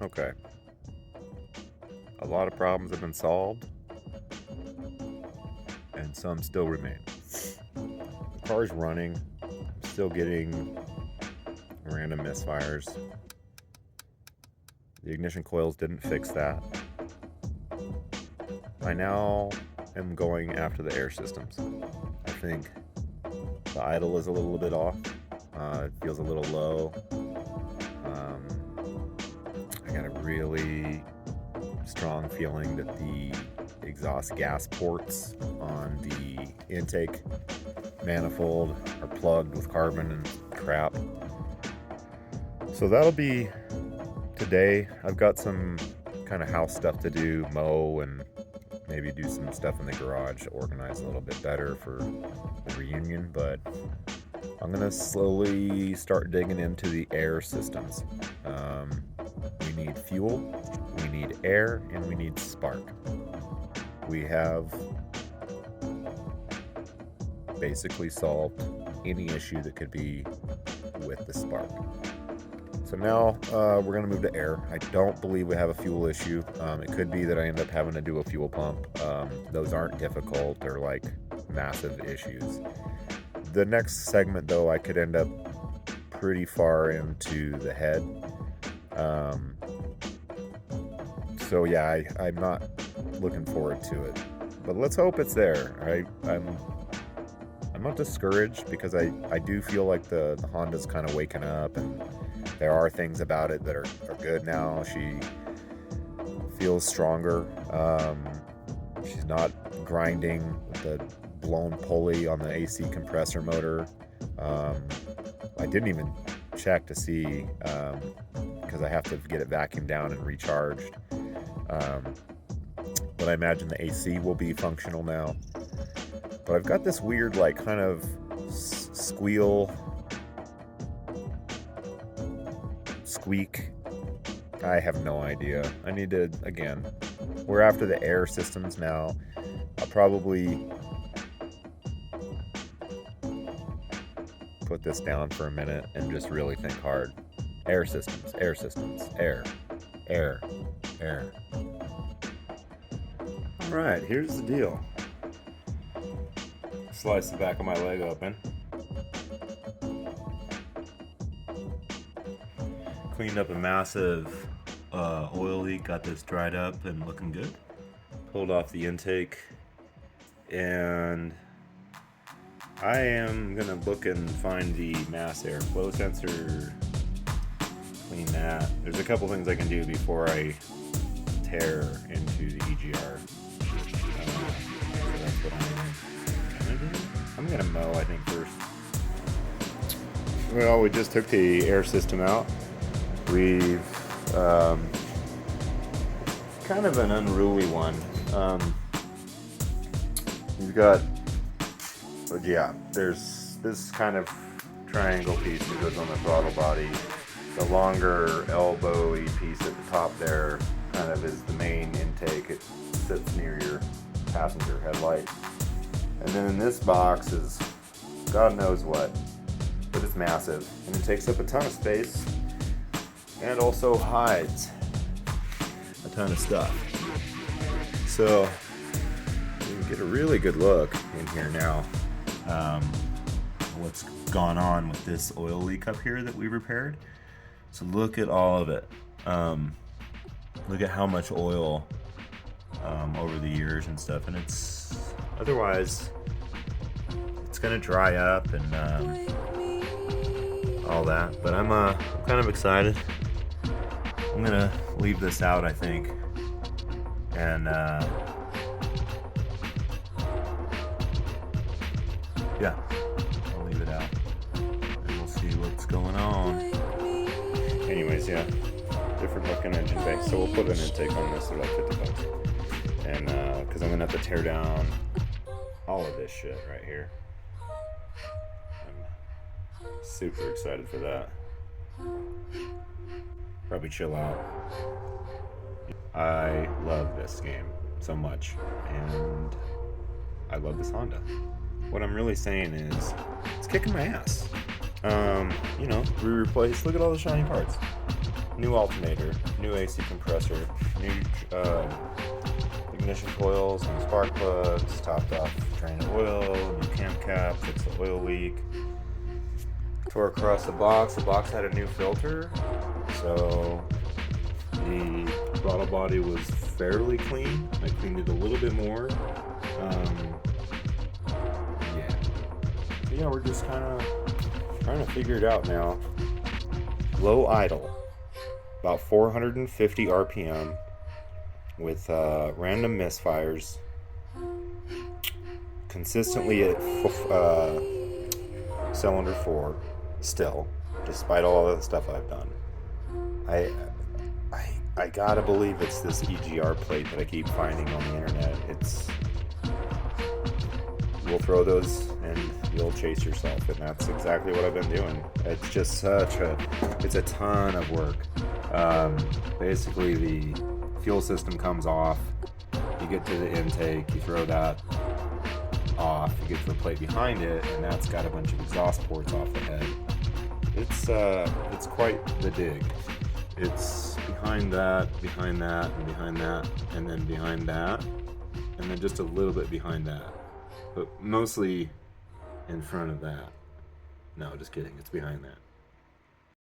Okay. A lot of problems have been solved, and some still remain. The car's running, still getting random misfires. The ignition coils didn't fix that. I now am going after the air systems. I think the idle is a little bit off. It feels a little low. I got a really strong feeling that the exhaust gas ports on the intake manifold are plugged with carbon and crap. So that'll be today. I've got some kind of house stuff to do, mow, and maybe do some stuff in the garage to organize a little bit better for the reunion, but I'm gonna slowly start digging into the air systems. We need fuel, we need air, and we need spark. We have basically solved any issue that could be with the spark. So now we're gonna move to air. I don't believe we have a fuel issue. It could be that I end up having to do a fuel pump. Those aren't difficult or like massive issues. The next segment though, I could end up pretty far into the head. So yeah, I'm not looking forward to it, but let's hope it's there. I'm not discouraged because I do feel like the Honda's kind of waking up, and there are things about it that are good now. She feels stronger. She's not grinding with the blown pulley on the AC compressor motor. I didn't even check to see because I have to get it vacuumed down and recharged. But I imagine the AC will be functional now. But I've got this weird, like, kind of squeak. I have no idea. I need to, again, we're after the air systems now. I'll probably put this down for a minute and just really think hard. Air systems, air systems, air, air, air. All right, here's the deal. Slice the back of my leg open. Cleaned up a massive oil leak, got this dried up and looking good. Pulled off the intake, and I am gonna look and find the mass airflow sensor, clean that. There's a couple things I can do before I tear into the EGR. So that's what I'm gonna do. I'm gonna mow, I think, first. Well, we just took the air system out. We've kind of an unruly one. We've got, yeah, there's this kind of triangle piece that goes on the throttle body. The longer elbowy piece at the top there kind of is the main intake. It sits near your passenger headlight. And then in this box is God knows what, but it's massive and it takes up a ton of space and also hides a ton of stuff. So you can get a really good look in here now. What's gone on with this oil leak up here that we repaired. So look at all of it. Look at how much oil over the years and stuff, and it's otherwise it's gonna dry up and all that. But I'm kind of excited. I'm gonna leave this out, I think, and yeah, I'll leave it out, and we'll see what's going on. Anyways, yeah, different looking engine bay. So we'll put an intake on this for like $50, and because I'm gonna have to tear down all of this shit right here. I'm super excited for that. Probably chill out. I love this game so much, and I love this Honda. What I'm really saying is, it's kicking my ass. You know, we replaced, look at all the shiny parts. new alternator, new AC compressor, new ignition coils, new spark plugs, topped off drain oil, new cam cap, fixed the oil leak. Tore across the box. The box had a new filter, so the throttle body was fairly clean. I cleaned it a little bit more. Yeah, we're just kind of trying to figure it out now. Low idle, about 450 RPM with random misfires, consistently at cylinder 4 still, despite all of the stuff I've done. I gotta believe it's this EGR plate that I keep finding on the internet. We'll throw those and you'll chase yourself, and that's exactly what I've been doing. It's just it's a ton of work. Basically the fuel system comes off, you get to the intake, you throw that off, you get to the plate behind it, and that's got a bunch of exhaust ports off the head. It's quite the dig. It's behind that, and behind that, and then behind that, and then just a little bit behind that, but mostly in front of that. No, just kidding, it's behind that.